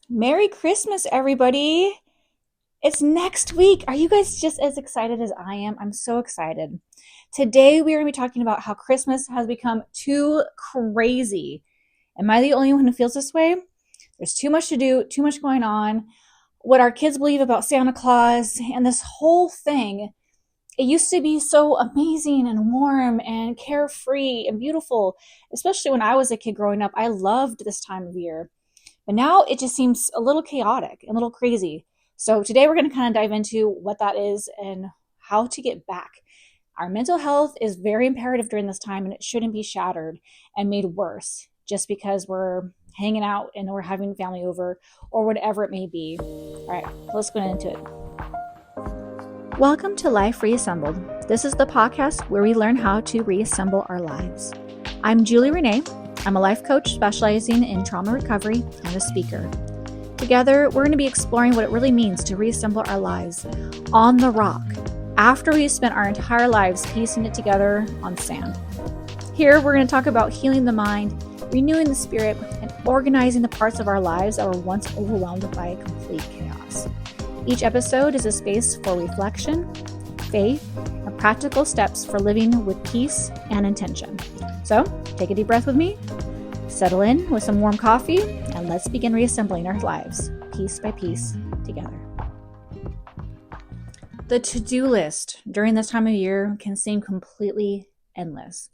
Merry Christmas, everybody. It's next week. Are you guys just as excited as I am? I'm so excited. Today, we are going to be talking about how Christmas has become too crazy. Am I the only one who feels this way? There's too much to do, too much going on. What our kids believe about Santa Claus and this whole thing. It used to be so amazing and warm and carefree and beautiful, especially when I was a kid growing up. I loved this time of year. But now it just seems a little chaotic and a little crazy. So today we're going to kind of dive into what that is and how to get back. Our mental health is very imperative during this time, and it shouldn't be shattered and made worse just because we're hanging out and we're having family over or whatever it may be. All right, let's go into it. Welcome to Life Reassembled. This is the podcast where we learn how to reassemble our lives. I'm Julie Renee. I'm a life coach specializing in trauma recovery and a speaker. Together, we're going to be exploring what it really means to reassemble our lives on the rock after we've spent our entire lives piecing it together on sand. Here, we're going to talk about healing the mind, renewing the spirit, and organizing the parts of our lives that were once overwhelmed by complete chaos. Each episode is a space for reflection, faith, and practical steps for living with peace and intention. So, take a deep breath with me, settle in with some warm coffee, and let's begin reassembling our lives, piece by piece, together. The to-do list during this time of year can seem completely endless.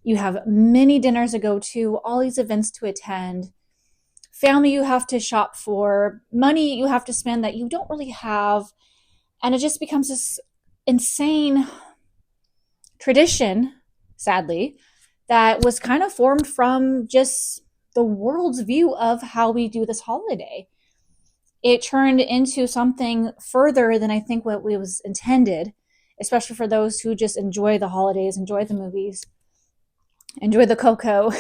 You have many dinners to go to, all these events to attend, family you have to shop for, money you have to spend that you don't really have, and it just becomes this insane tradition, sadly, that was kind of formed from just the world's view of how we do this holiday. It turned into something further than I think what was intended, especially for those who just enjoy the holidays, enjoy the movies, enjoy the cocoa.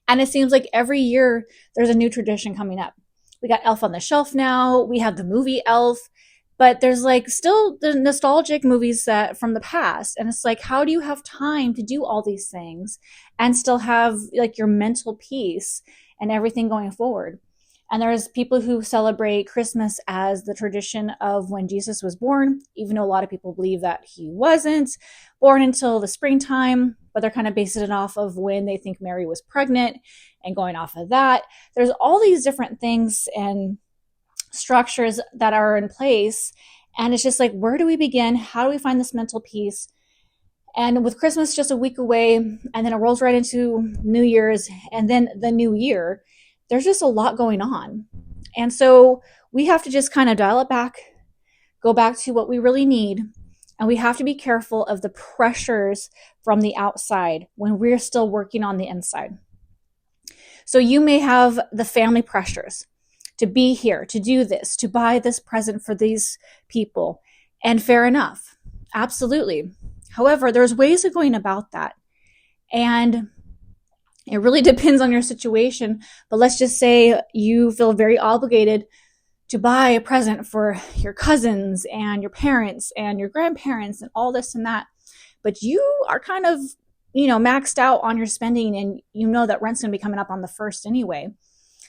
And it seems like every year there's a new tradition coming up. We got Elf on the Shelf now. We have the movie Elf. But there's like still the nostalgic movies that from the past. And it's like, how do you have time to do all these things and still have like your mental peace and everything going forward? And there's people who celebrate Christmas as the tradition of when Jesus was born, even though a lot of people believe that he wasn't born until the springtime, but they're kind of basing it off of when they think Mary was pregnant and going off of that. There's all these different things and structures that are in place. And it's just like, where do we begin? How do we find this mental peace? And with Christmas just a week away, and then it rolls right into New Year's and then the new year, there's just a lot going on. And so we have to just kind of dial it back, go back to what we really need. And we have to be careful of the pressures from the outside when we're still working on the inside. So you may have the family pressures to be here, to do this, to buy this present for these people. And fair enough. Absolutely. However, there's ways of going about that. And it really depends on your situation. But let's just say you feel very obligated to buy a present for your cousins and your parents and your grandparents and all this and that. But you are kind of, maxed out on your spending, and you know that rent's going to be coming up on the 1st anyway.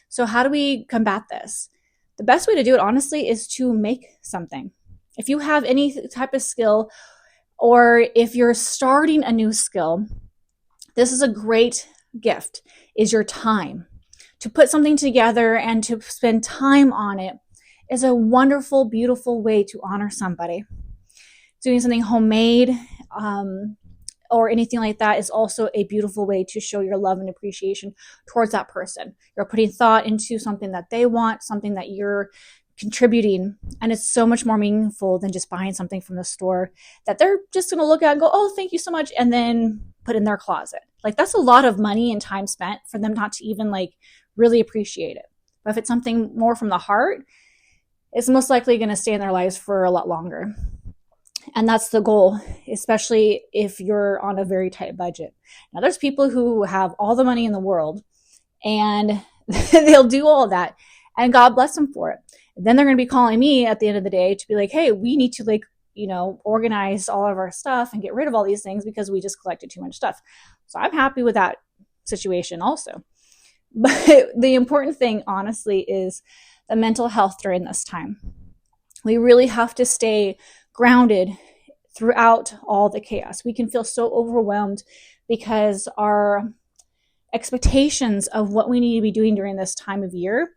So how do we combat this? The best way to do it, honestly, is to make something. If you have any type of skill, or if you're starting a new skill, this is a great gift, is your time. To put something together and to spend time on it is a wonderful, beautiful way to honor somebody. Doing something homemade, or anything like that is also a beautiful way to show your love and appreciation towards that person. You're putting thought into something that they want, something that you're contributing, and it's so much more meaningful than just buying something from the store that they're just going to look at and go, oh, thank you so much, and then put in their closet. Like, that's a lot of money and time spent for them not to even really appreciate it. But if it's something more from the heart, it's most likely going to stay in their lives for a lot longer. And that's the goal, especially if you're on a very tight budget. Now, there's people who have all the money in the world and they'll do all of that, and God bless them for it. And then they're going to be calling me at the end of the day to be like, hey, we need to organize all of our stuff and get rid of all these things because we just collected too much stuff. So I'm happy with that situation also. But the important thing, honestly, is the mental health during this time. We really have to stay grounded throughout all the chaos. We can feel so overwhelmed because our expectations of what we need to be doing during this time of year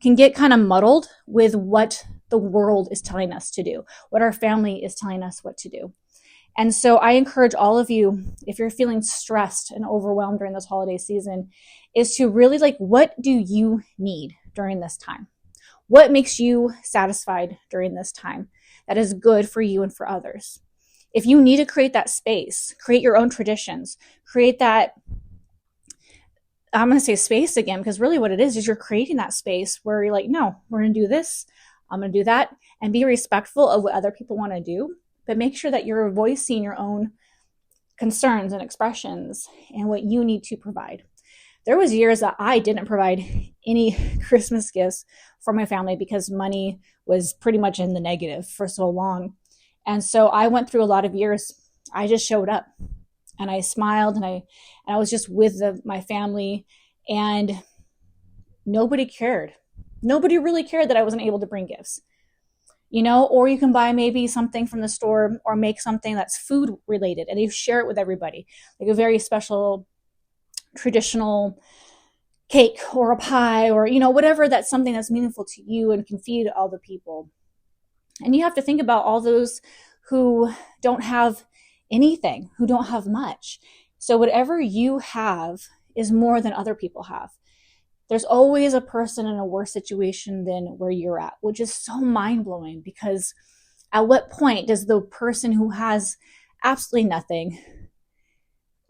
can get kind of muddled with what the world is telling us to do, what our family is telling us what to do. And so I encourage all of you, if you're feeling stressed and overwhelmed during this holiday season, is to really what do you need during this time? What makes you satisfied during this time that is good for you and for others? If you need to create that space, create your own traditions, create that, I'm going to say space again, because really what it is you're creating that space where you're like, no, we're going to do this, I'm going to do that, and be respectful of what other people want to do, but make sure that you're voicing your own concerns and expressions and what you need to provide. There was years that I didn't provide any Christmas gifts for my family because money was pretty much in the negative for so long. And so I went through a lot of years. I just showed up and I smiled and I was just with my family, and nobody cared. Nobody really cared that I wasn't able to bring gifts. Or you can buy maybe something from the store or make something that's food related and you share it with everybody, like a very special traditional cake or a pie or, whatever, that's something that's meaningful to you and can feed all the people. And you have to think about all those who don't have anything, who don't have much. So whatever you have is more than other people have. There's always a person in a worse situation than where you're at, which is so mind-blowing, because at what point does the person who has absolutely nothing,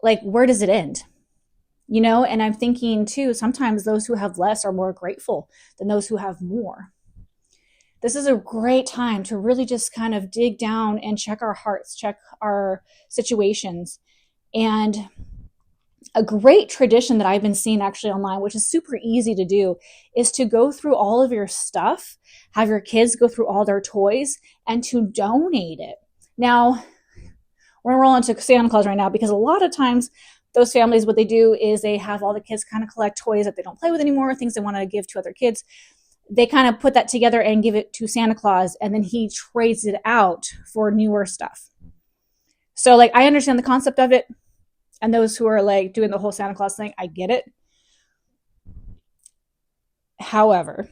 where does it end? And I'm thinking too, sometimes those who have less are more grateful than those who have more. This is a great time to really just kind of dig down and check our hearts, check our situations. And a great tradition that I've been seeing actually online, which is super easy to do, is to go through all of your stuff, have your kids go through all their toys, and to donate it. Now, we're going to roll into Santa Claus right now, because a lot of times those families, what they do is they have all the kids kind of collect toys that they don't play with anymore, things they want to give to other kids. They kind of put that together and give it to Santa Claus, and then he trades it out for newer stuff. So I understand the concept of it. And those who are doing the whole Santa Claus thing, I get it. However,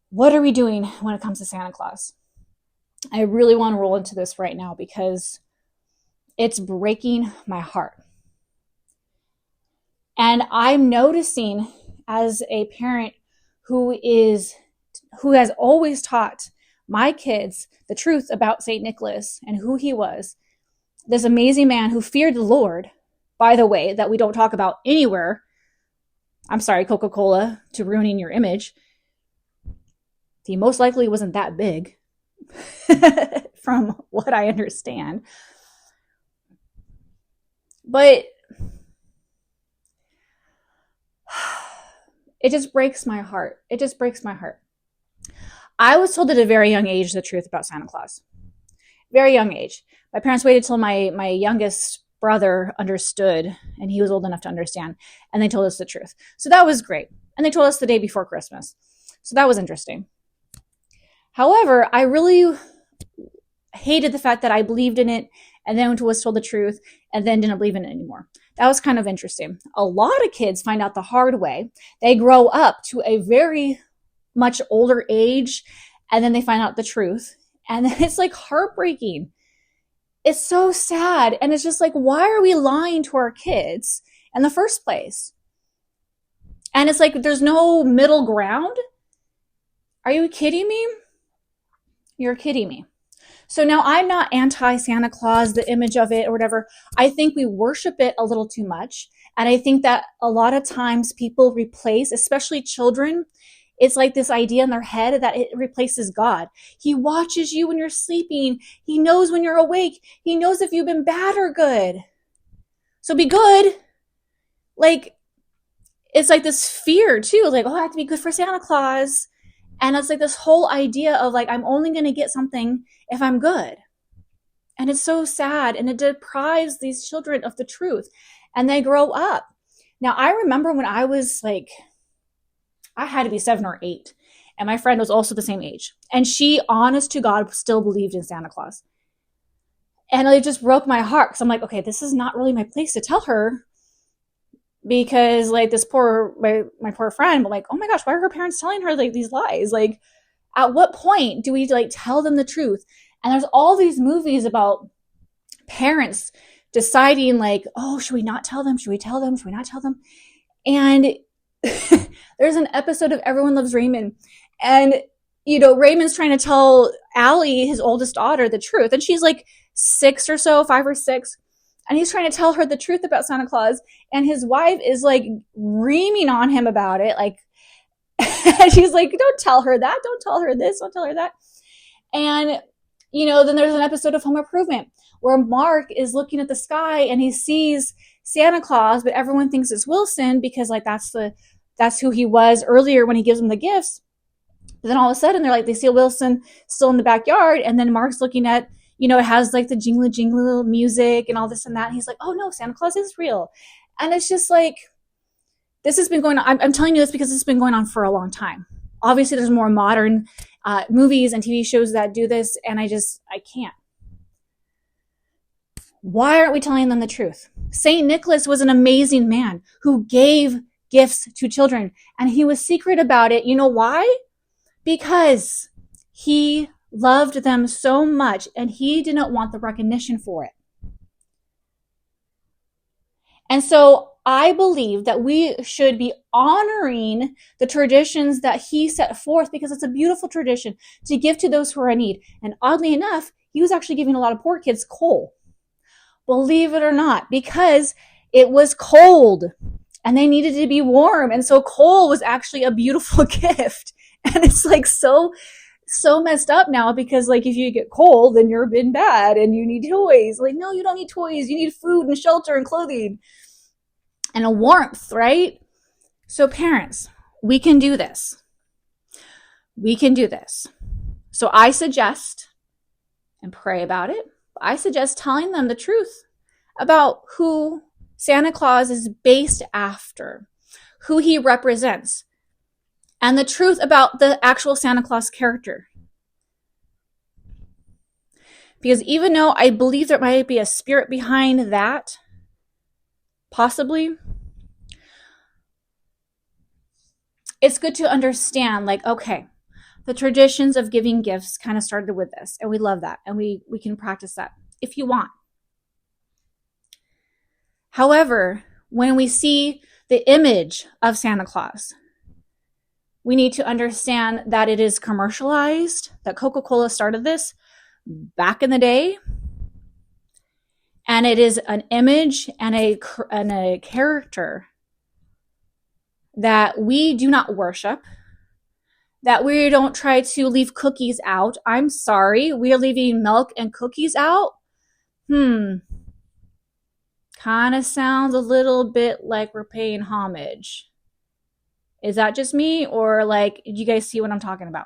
what are we doing when it comes to Santa Claus? I really want to roll into this right now because it's breaking my heart. And I'm noticing, as a parent who has always taught my kids the truth about St. Nicholas and who he was, this amazing man who feared the Lord, by the way, that we don't talk about anywhere. I'm sorry, Coca-Cola, to ruining your image. He most likely wasn't that big, from what I understand. But it just breaks my heart. It just breaks my heart. I was told at a very young age the truth about Santa Claus. Very young age. My parents waited till my youngest brother understood, and he was old enough to understand, and they told us the truth. So that was great. And they told us the day before Christmas. So that was interesting. However, I really hated the fact that I believed in it and then was told the truth and then didn't believe in it anymore. That was kind of interesting. A lot of kids find out the hard way. They grow up to a very much older age, and then they find out the truth. And then it's heartbreaking. It's so sad. And it's just why are we lying to our kids in the first place? And it's there's no middle ground. Are you kidding me? You're kidding me. So now I'm not anti-Santa Claus, the image of it or whatever. I think we worship it a little too much. And I think that a lot of times people replace, especially children, it's this idea in their head that it replaces God. He watches you when you're sleeping. He knows when you're awake. He knows if you've been bad or good. So be good. It's this fear too. I have to be good for Santa Claus. And it's this whole idea of I'm only going to get something if I'm good. And it's so sad. And it deprives these children of the truth. And they grow up Now, I remember when I was like, I had to be 7 or 8, and my friend was also the same age. And she, honest to God, still believed in Santa Claus. And it just broke my heart because I'm like, okay, this is not really my place to tell her, because like this my poor friend, but like, oh my gosh, why are her parents telling her like these lies? Like, at what point do we like tell them the truth? And there's all these movies about parents deciding like, oh, should we not tell them? Should we tell them? Should we not tell them? And there's an episode of Everyone Loves Raymond, and Raymond's trying to tell Allie, his oldest daughter, the truth, and she's like 6 or so, 5 or 6, and he's trying to tell her the truth about Santa Claus, and his wife is like reaming on him about it, like, and she's like, don't tell her that, don't tell her this, don't tell her that. And then there's an episode of Home Improvement where Mark is looking at the sky and he sees Santa Claus, but everyone thinks it's Wilson because like that's who he was earlier when he gives them the gifts. But then all of a sudden they see Wilson still in the backyard, and then Mark's looking at, it has like the jingle jingle music and all this and that. And he's like, oh no, Santa Claus is real. And it's just like, this has been going on. I'm telling you this because it's been going on for a long time. Obviously there's more modern movies and TV shows that do this, and I can't. Why aren't we telling them the truth? St. Nicholas was an amazing man who gave gifts to children, and he was secret about it. You know why? Because he loved them so much and he didn't want the recognition for it. And so I believe that we should be honoring the traditions that he set forth, because it's a beautiful tradition to give to those who are in need. And oddly enough, he was actually giving a lot of poor kids coal. Believe it or not, because it was cold and they needed to be warm. And so coal was actually a beautiful gift. And it's like so messed up now, because like if you get coal, then you're been bad and you need toys. Like, no, you don't need toys. You need food and shelter and clothing and a warmth, right? So parents, we can do this. We can do this. So I suggest, and pray about it, I suggest telling them the truth about who Santa Claus is based after, who he represents, and the truth about the actual Santa Claus character. Because even though I believe there might be a spirit behind that, possibly, it's good to understand, like, okay, the traditions of giving gifts kind of started with this, and we love that, and we can practice that if you want. However, when we see the image of Santa Claus, we need to understand that it is commercialized, that Coca-Cola started this back in the day, and it is an image and a character that we do not worship, that we don't try to leave cookies out. I'm sorry, we are leaving milk and cookies out? Kind of sounds a little bit like we're paying homage. Is that just me, or like, do you guys see what I'm talking about?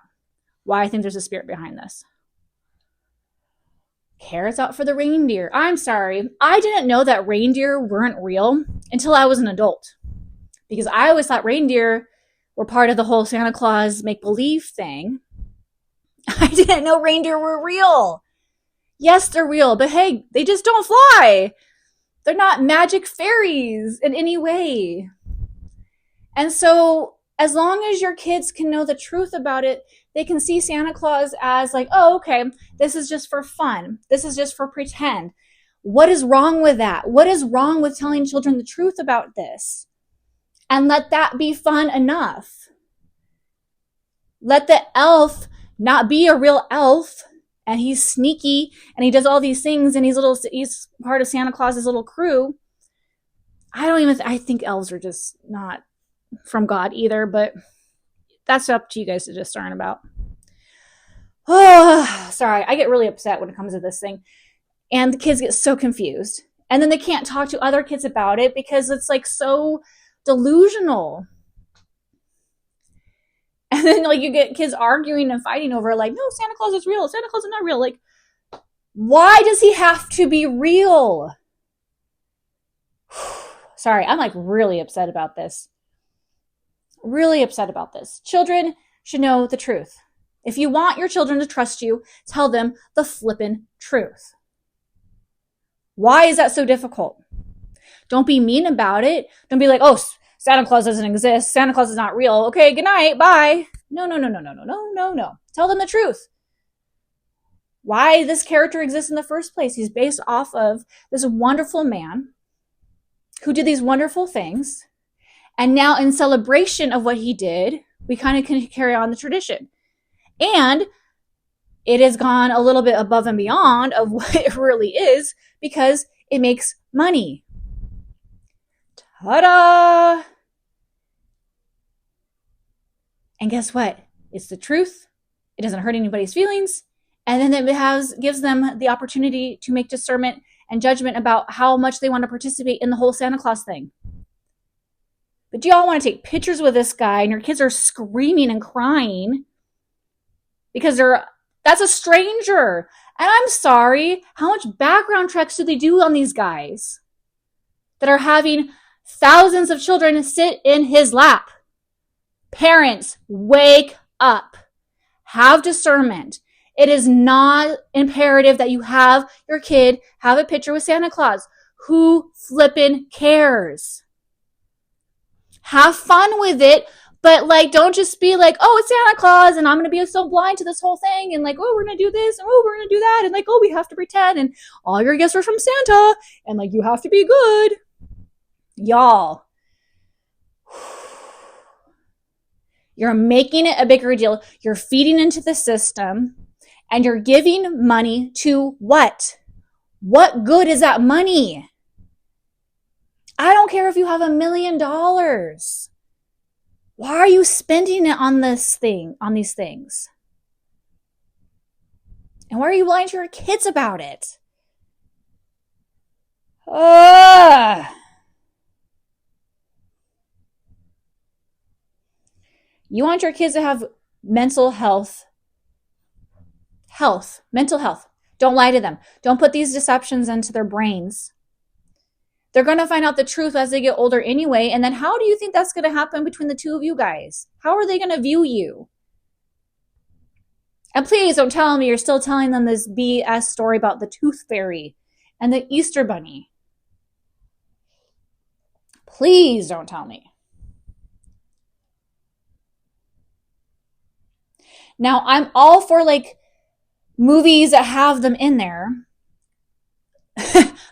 Why I think there's a spirit behind this. Carrots out for the reindeer. I'm sorry, I didn't know that reindeer weren't real until I was an adult, because I always thought reindeer were part of the whole Santa Claus make-believe thing. I didn't know reindeer were real. Yes, they're real, but hey, they just don't fly. They're not magic fairies in any way. And so as long as your kids can know the truth about it, they can see Santa Claus as like, oh, okay, this is just for fun. This is just for pretend. What is wrong with that? What is wrong with telling children the truth about this? And let that be fun enough. Let the elf not be a real elf, and he's sneaky and he does all these things, and he's part of Santa Claus's little crew. I think elves are just not from God either, but that's up to you guys to discern about. Oh, sorry, I get really upset when it comes to this thing, and the kids get so confused, and then they can't talk to other kids about it because it's like so delusional. And then like you get kids arguing and fighting over like, no, Santa Claus is real, Santa Claus is not real. Like, why does he have to be real? sorry, I'm like really upset about this. Really upset about this. Children should know the truth. If you want your children to trust you, tell them the flippin' truth. Why is that so difficult? Don't be mean about it. Don't be like, oh, Santa Claus doesn't exist. Santa Claus is not real. Okay, good night. Bye. No, no, no, no, no, no, no, no, no. Tell them the truth. Why this character exists in the first place. He's based off of this wonderful man who did these wonderful things. And now in celebration of what he did, we kind of can carry on the tradition. And it has gone a little bit above and beyond of what it really is because it makes money. Ta-da! And guess what? It's the truth. It doesn't hurt anybody's feelings. And then it gives them the opportunity to make discernment and judgment about how much they want to participate in the whole Santa Claus thing. But do y'all want to take pictures with this guy and your kids are screaming and crying because that's a stranger. And I'm sorry, how much background checks do they do on these guys that are having thousands of children sit in his lap? Parents, wake up. Have discernment. It is not imperative that you have your kid have a picture with Santa Claus. Who flippin' cares? Have fun with it, but like don't just be like, oh, it's Santa Claus and I'm going to be so blind to this whole thing and like, oh, we're going to do this and oh, we're going to do that and like, oh, we have to pretend and all your gifts are from Santa and like you have to be good. Y'all, you're making it a bigger deal. You're feeding into the system and you're giving money to what? What good is that money? I don't care if you have $1 million. Why are you spending it on these things? And why are you lying to your kids about it? You want your kids to have mental health. Mental health. Don't lie to them. Don't put these deceptions into their brains. They're going to find out the truth as they get older anyway. And then how do you think that's going to happen between the two of you guys? How are they going to view you? And please don't tell me you're still telling them this BS story about the tooth fairy and the Easter bunny. Please don't tell me. Now, I'm all for like movies that have them in there.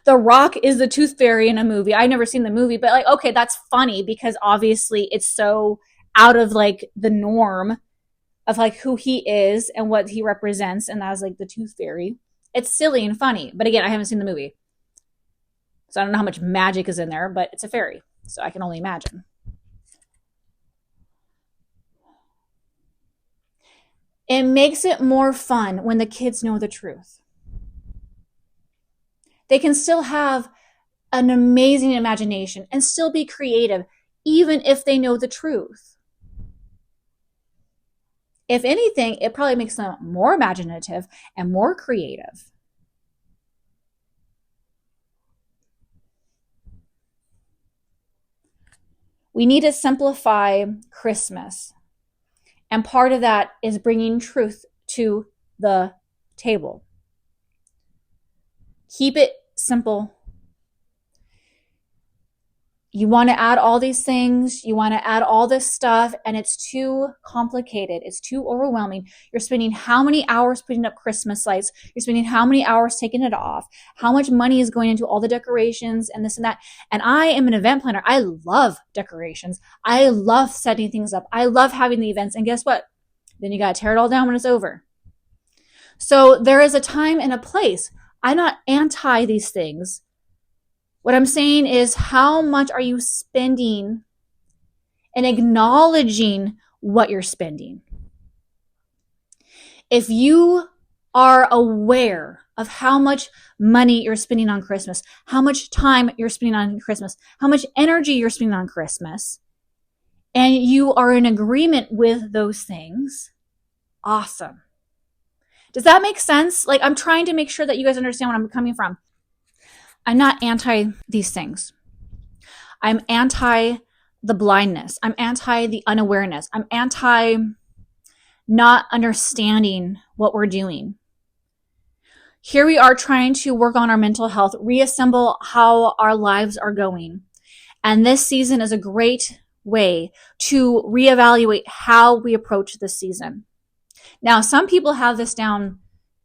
The Rock is the tooth fairy in a movie. I've never seen the movie, but like, okay, that's funny because obviously it's so out of like the norm of like who he is and what he represents. And that's like the tooth fairy. It's silly and funny. But again, I haven't seen the movie. So I don't know how much magic is in there, but it's a fairy. So I can only imagine. It makes it more fun when the kids know the truth. They can still have an amazing imagination and still be creative, even if they know the truth. If anything, it probably makes them more imaginative and more creative. We need to simplify Christmas. And part of that is bringing truth to the table. Keep it simple. You want to add all these things, you want to add all this stuff, and it's too complicated. It's too overwhelming. You're spending how many hours putting up Christmas lights? You're spending how many hours taking it off? How much money is going into all the decorations and this and that? And I am an event planner. I love decorations. I love setting things up. I love having the events. And guess what? Then you got to tear it all down when it's over. So there is a time and a place. I'm not anti these things. What I'm saying is, how much are you spending and acknowledging what you're spending? If you are aware of how much money you're spending on Christmas, how much time you're spending on Christmas, how much energy you're spending on Christmas, and you are in agreement with those things, awesome. Does that make sense? Like, I'm trying to make sure that you guys understand where I'm coming from. I'm not anti these things. I'm anti the blindness. I'm anti the unawareness. I'm anti not understanding what we're doing. Here we are trying to work on our mental health, reassemble how our lives are going. And this season is a great way to reevaluate how we approach this season. Now, some people have this down.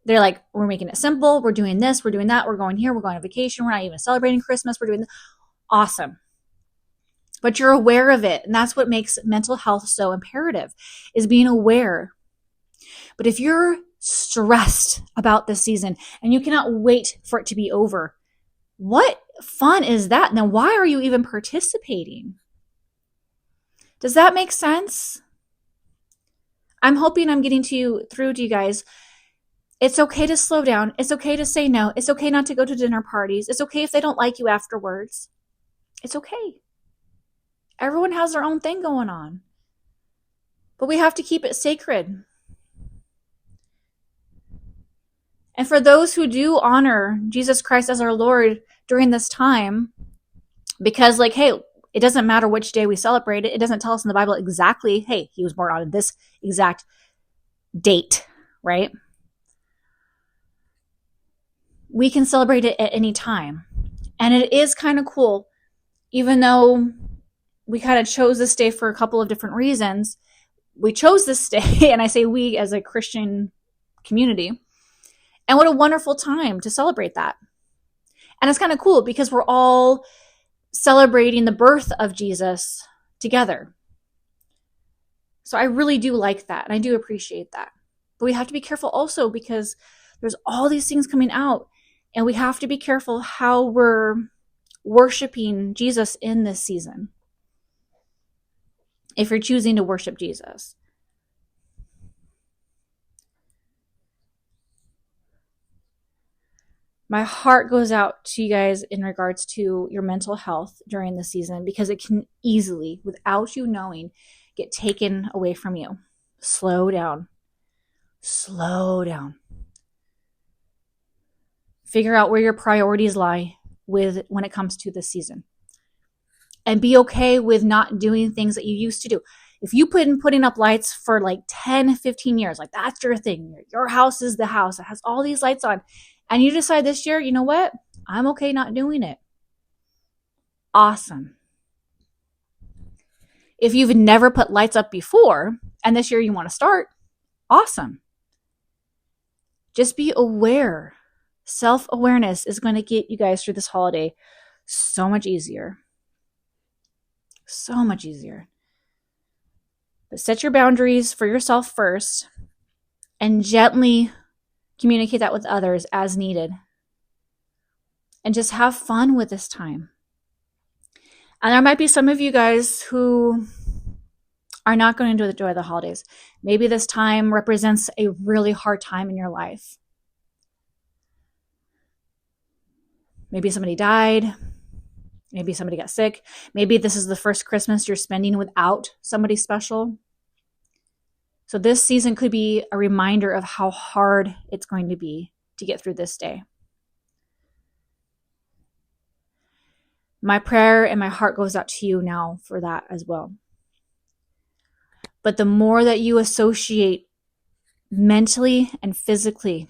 They're like, we're making it simple. We're doing this. We're doing that. We're going here. We're going on vacation. We're not even celebrating Christmas. We're doing this. Awesome. But you're aware of it. And that's what makes mental health so imperative, is being aware. But if you're stressed about this season and you cannot wait for it to be over, what fun is that? And then why are you even participating? Does that make sense? I'm hoping I'm getting through to you guys. It's okay to slow down. It's okay to say no. It's okay not to go to dinner parties. It's okay if they don't like you afterwards. It's okay. Everyone has their own thing going on. But we have to keep it sacred. And for those who do honor Jesus Christ as our Lord during this time, because hey, it doesn't matter which day we celebrate it. It doesn't tell us in the Bible exactly, hey, he was born on this exact date, right? We can celebrate it at any time. And it is kind of cool, even though we kind of chose this day for a couple of different reasons. We chose this day, and I say we as a Christian community. And what a wonderful time to celebrate that. And it's kind of cool because we're all celebrating the birth of Jesus together. So I really do like that, and I do appreciate that. But we have to be careful also because there's all these things coming out, and we have to be careful how we're worshiping Jesus in this season. If you're choosing to worship Jesus. My heart goes out to you guys in regards to your mental health during the season, because it can easily, without you knowing, get taken away from you. Slow down. Slow down. Figure out where your priorities lie when it comes to this season. And be okay with not doing things that you used to do. If you've been putting up lights for 10, 15 years, that's your thing. Your house is the house. It has all these lights on. And you decide this year, you know what? I'm okay not doing it. Awesome. If you've never put lights up before, and this year you want to start, awesome. Just be aware. Self-awareness is going to get you guys through this holiday so much easier. So much easier. But set your boundaries for yourself first and gently communicate that with others as needed. And just have fun with this time. And there might be some of you guys who are not going to enjoy the holidays. Maybe this time represents a really hard time in your life. Maybe somebody died. Maybe somebody got sick. Maybe this is the first Christmas you're spending without somebody special. So this season could be a reminder of how hard it's going to be to get through this day. My prayer and my heart goes out to you now for that as well. But the more that you associate mentally and physically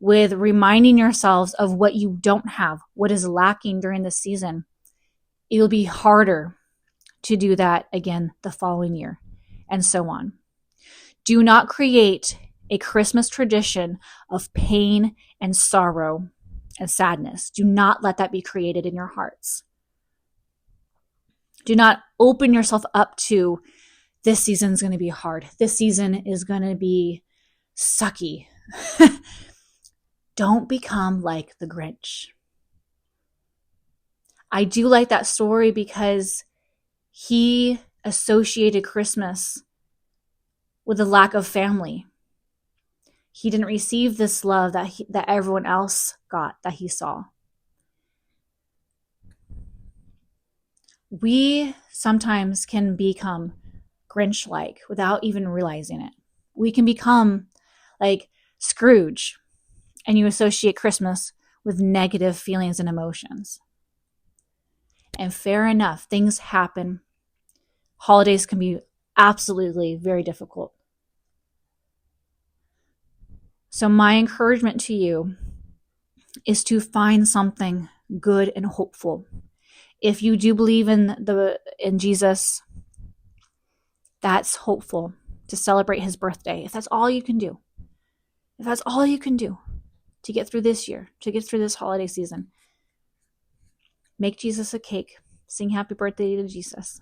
with reminding yourselves of what you don't have, what is lacking during this season, it'll be harder to do that again the following year, and so on. Do not create a Christmas tradition of pain and sorrow and sadness. Do not let that be created in your hearts. Do not open yourself up to, this season's going to be hard. This season is going to be sucky. Don't become like the Grinch. I do like that story because he associated Christmas with a lack of family. He didn't receive this love that everyone else got, that he saw. We sometimes can become Grinch-like without even realizing it. We can become like Scrooge, and you associate Christmas with negative feelings and emotions. And fair enough, things happen. Holidays can be absolutely very difficult. So my encouragement to you is to find something good and hopeful. If you do believe in Jesus, that's hopeful, to celebrate his birthday. If that's all you can do, to get through this year, to get through this holiday season, make Jesus a cake, sing happy birthday to Jesus,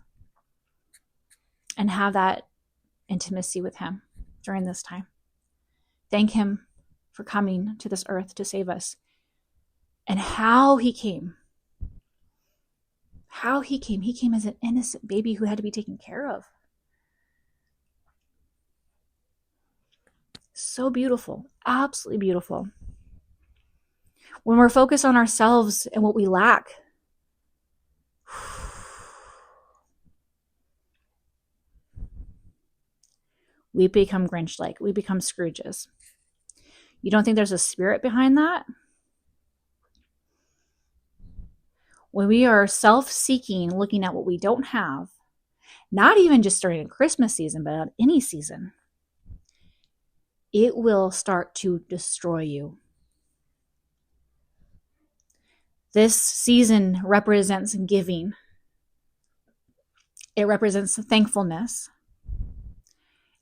and have that intimacy with him during this time. Thank him for coming to this earth to save us, and how he came. He came as an innocent baby who had to be taken care of. So beautiful, absolutely beautiful. When we're focused on ourselves and what we lack, we become Grinch-like. We become Scrooges. You don't think there's a spirit behind that? When we are self-seeking, looking at what we don't have, not even just during a Christmas season, but on any season, it will start to destroy you. This season represents giving. It represents thankfulness.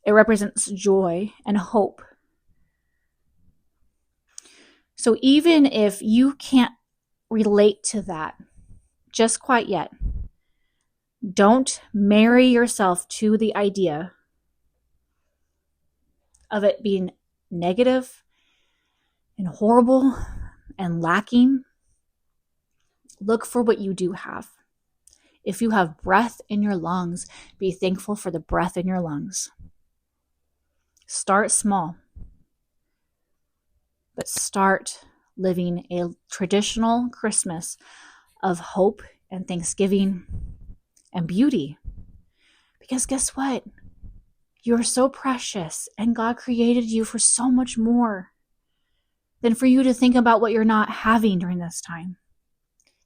It represents joy and hope. So even if you can't relate to that just quite yet, don't marry yourself to the idea of it being negative and horrible and lacking. Look for what you do have. If you have breath in your lungs, be thankful for the breath in your lungs. Start small, but start living a traditional Christmas of hope and thanksgiving and beauty. Because guess what? You're so precious, and God created you for so much more than for you to think about what you're not having during this time.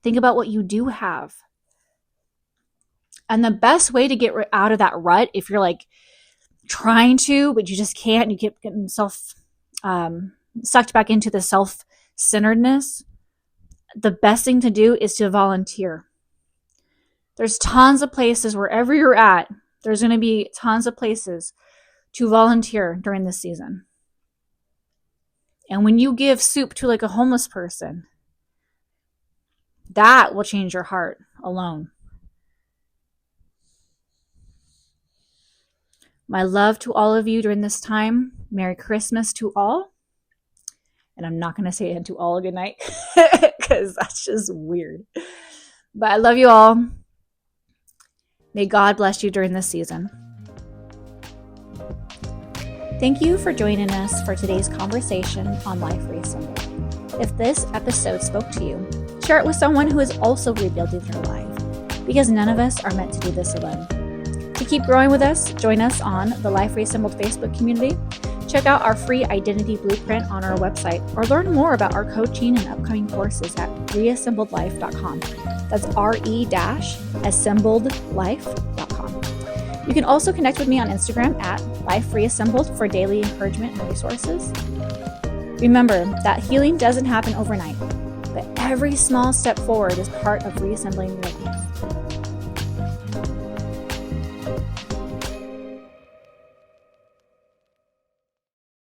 Think about what you do have. And the best way to get out of that rut, if you're like trying to, but you just can't, you keep getting sucked back into the self-centeredness, the best thing to do is to volunteer. There's tons of places, wherever you're at, there's going to be tons of places to volunteer during this season. And when you give soup to like a homeless person, that will change your heart alone. My love to all of you during this time. Merry Christmas to all. And I'm not going to say it to all a good night because that's just weird. But I love you all. May God bless you during this season. Thank you for joining us for today's conversation on Life Reassembled. If this episode spoke to you, share it with someone who is also rebuilding their life, because none of us are meant to do this alone. To keep growing with us, join us on the Life Reassembled Facebook community. Check out our free identity blueprint on our website, or learn more about our coaching and upcoming courses at reassembledlife.com. That's re-assembledlife.com. You can also connect with me on Instagram at Life Reassembled for daily encouragement and resources. Remember that healing doesn't happen overnight, but every small step forward is part of reassembling your life.